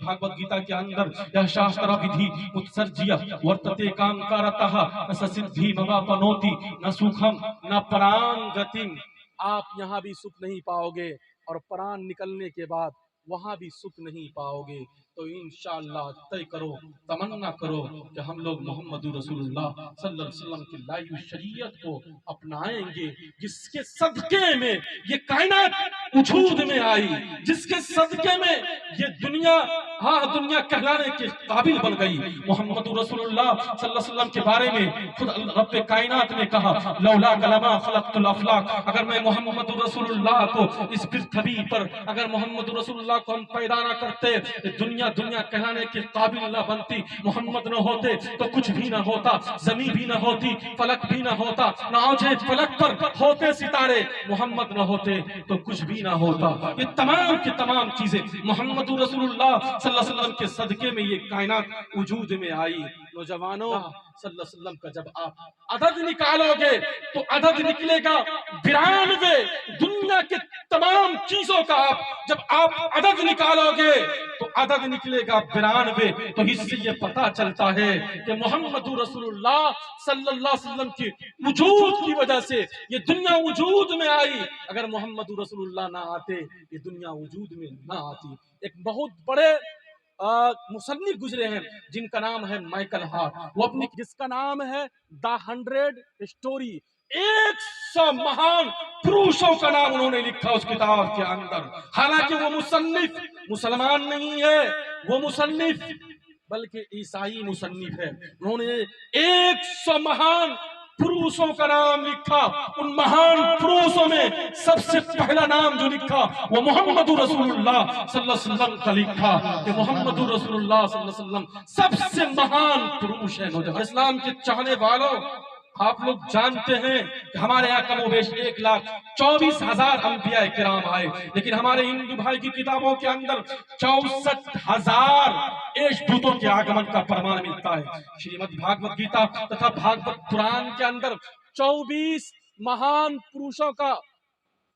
भागवत गीता के अंदर यह शास्त्र विधि उत्सर्ज्य वर्तते कामकारतः न सिद्धि मवापनोति न सुखम न परां गतिम। आप यहाँ भी सुख नहीं पाओगे और प्राण निकलने के बाद वहां भी सुख नहीं पाओगे। तो इंशाअल्लाह तय करो, तमन्ना करो कि हम लोग मोहम्मद रसूलुल्लाह सल्लल्लाहु अलैहि वसल्लम की लाई हुई शरीयत को अपनाएंगे, जिसके सदके में ये कायनात वजूद में आई, जिसके सदके में ये दुनिया दुनिया कहलाने के काबिल बन गई। मोहम्मद रसूलुल्लाह सल्लल्लाहु अलैहि वसल्लम के बारे में खुद रब्बे कायनात ने कहा, लौला कलमा खलक़तुल अफ़लाक, अगर मैं मोहम्मद रसूलुल्लाह को इस पृथ्वी पर, अगर मोहम्मद रसूलुल्लाह को हम पैदा ना करते, दुनिया दुनिया कहलाने के काबिल ना बनती। मोहम्मद न होते तो कुछ भी ना होता, जमीन भी ना होती, फलक भी ना होता, ना औजे फलक पर होते सितारे, मोहम्मद न होते तो कुछ भी ना होता। ये तमाम की तमाम चीजें मोहम्मद रसूलुल्लाह सल्लल्लाहु अलैहि वसल्लम के सदके में ये कायनात वजूद में आई। नौजवानों, सल्लल्लाहु अलैहि वसल्लम का जब आप अदद निकालोगे तो अदद निकलेगा 92। दुनिया के तमाम चीजों का जब आप अदद निकालोगे तो अदद निकलेगा 92। तो इससे ये पता चलता है कि मोहम्मद रसूलुल्लाह सल्लल्लाहु अलैहि वसल्लम की वजूद की वजह से ये दुनिया वजूद में आई। अगर मोहम्मद रसूलुल्लाह ना आते ये दुनिया वजूद में ना आती। एक बहुत बड़े मुसन्निफ गुजरे हैं जिनका नाम है माइकल हार्ट, वो अपनी जिसका नाम है द 100 स्टोरी, 100 महान पुरुषों का नाम उन्होंने लिखा उस किताब के अंदर। हालांकि वो मुसन्निफ मुसलमान नहीं है, वो मुसन्निफ बल्कि ईसाई मुसन्निफ है। उन्होंने 100 महान पुरुषों का नाम लिखा। उन महान पुरुषों में सबसे पहला नाम जो लिखा वो मोहम्मद रसूलुल्लाह सल्लल्लाहु अलैहि वसल्लम का लिखा कि मोहम्मद रसूलुल्लाह सल्लल्लाहु अलैहि वसल्लम सबसे महान पुरुष है। इस्लाम के चाहने वालों, आप लोग जानते हैं कि हमारे यहाँ कमोबेश 1,24,000 अंबिया किराम आए, लेकिन हमारे हिंदू भाई की किताबों के अंदर 64,000 देशदूतों के आगमन का प्रमाण मिलता है। श्रीमद् भागवत गीता तथा भागवत पुराण के अंदर 24 महान पुरुषों का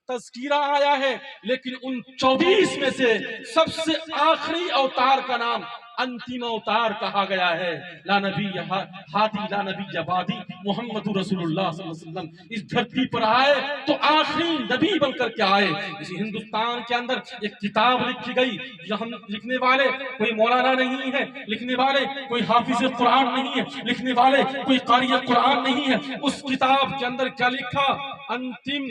तज़किरा आया है, लेकिन उन 24 में से सबसे आखिरी अवतार का नाम अंतिम अवतार कहा गया है। ला नबी हादी ला नबी बादी, मोहम्मद रसूलुल्लाह सल्लल्लाहु अलैहि वसल्लम इस धरती पर आए तो आखिरी नबी बनकर के आए। इसी हिंदुस्तान के अंदर एक किताब लिखी गई, हम लिखने वाले कोई मौलाना नहीं है, लिखने वाले कोई हाफिज कुरान नहीं है, लिखने वाले कोई कारी कुरान नहीं है। उस किताब के अंदर क्या लिखा, अंतिम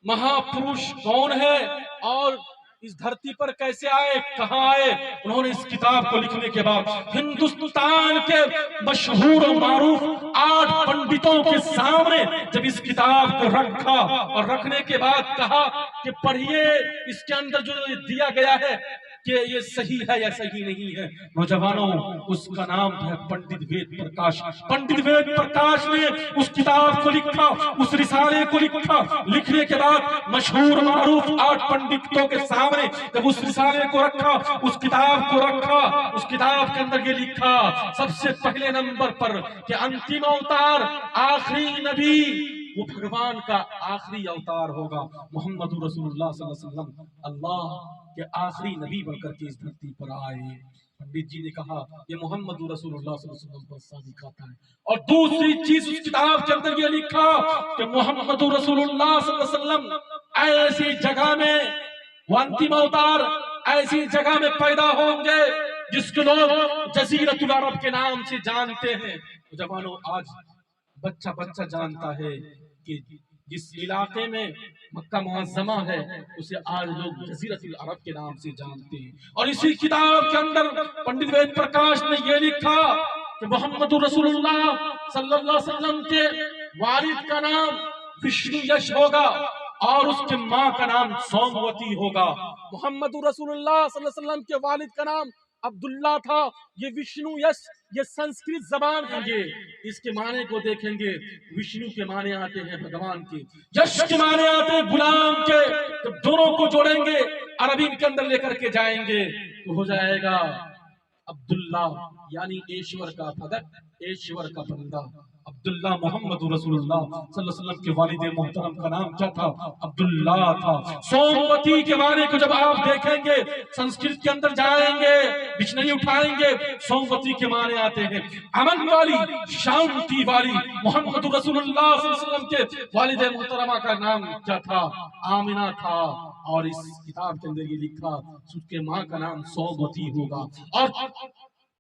महापुरुष कौन है और इस धरती पर कैसे आए, कहां आए। उन्होंने इस किताब को लिखने के बाद हिंदुस्तान के मशहूर और मारूफ 8 पंडितों के सामने जब इस किताब को रखा और रखने के बाद कहा कि पढ़िए, इसके अंदर जो दिया गया है कि ये सही है या सही नहीं है। नौजवानों, उसका नाम है पंडित वेद प्रकाश। पंडित वेद प्रकाश ने उस किताब को लिखा, उस रिसाले को लिखा। लिखने के बाद मशहूर मारूफ 8 पंडितों के सामने जब उस रिसाले को रखा, उस किताब को रखा, उस किताब के अंदर ये लिखा सबसे पहले नंबर पर कि अंतिम अवतार, आखिरी नबी, वो भगवान का आखिरी अवतार होगा मोहम्मद रसूलुल्लाह सल्लल्लाहु अलैहि वसल्लम, अल्लाह के आखिरी नबी बनकर के इस धरती पर आए। पंडित जी ने कहा ये मोहम्मद रसूलुल्लाह सल्लल्लाहु अलैहि वसल्लम पर सादिक आता है। और दूसरी चीज उस किताब के अंदर ये लिखा कि मोहम्मद रसूलुल्लाह सल्लल्लाहु अलैहि वसल्लम ऐसी जगह में, वो अंतिम अवतार ऐसी जगह में पैदा होंगे जिसको लोग जजीरतुल अरब के नाम से जानते हैं। जवानों, आज बच्चा बच्चा जानता है कि जिस इलाके में मक्का मुअज़्ज़मा है उसे आज लोग जज़ीरतुल अरब के नाम से जानते हैं। और इसी किताब के अंदर पंडित वेद प्रकाश ने यह लिखा कि मोहम्मद रसूलुल्लाह सल्लल्लाहु अलैहि वसल्लम के वालिद का नाम विष्णु यश होगा और उसके माँ का नाम सोमवती होगा। मोहम्मद रसूलुल्लाह सल्लल्लाहु अलैहि वसल्लम के वालिद का नाम अब्दुल्ला था। ये विष्णु यश, ये संस्कृत जबान होंगे, इसके माने को देखेंगे। विष्णु के माने आते हैं भगवान के, यश के माने आते हैं गुलाम के। तो दोनों को जोड़ेंगे, अरबी के अंदर लेकर के जाएंगे तो हो जाएगा अब्दुल्ला, यानी ईश्वर का भगत, ईश्वर का बंदा। عبداللہ محمد رسول اللہ صلی اللہ علیہ وسلم کے والد محترم کا نام کیا تھا؟ عبداللہ تھا۔ سوموتی کے معنی کو جب آپ دیکھیں گے، سنسکرت کے اندر جائیں گے، ڈکشنری اٹھائیں گے، سوموتی کے معنی آتے ہیں امن والی، شانتی والی۔ محمد رسول اللہ صلی اللہ علیہ وسلم کے والد محترمہ کا نام کیا تھا؟ آمنہ تھا۔ اور اس کتاب کے اندر یہ لکھا اس کے ماں کا نام سوموتی ہوگا۔ اور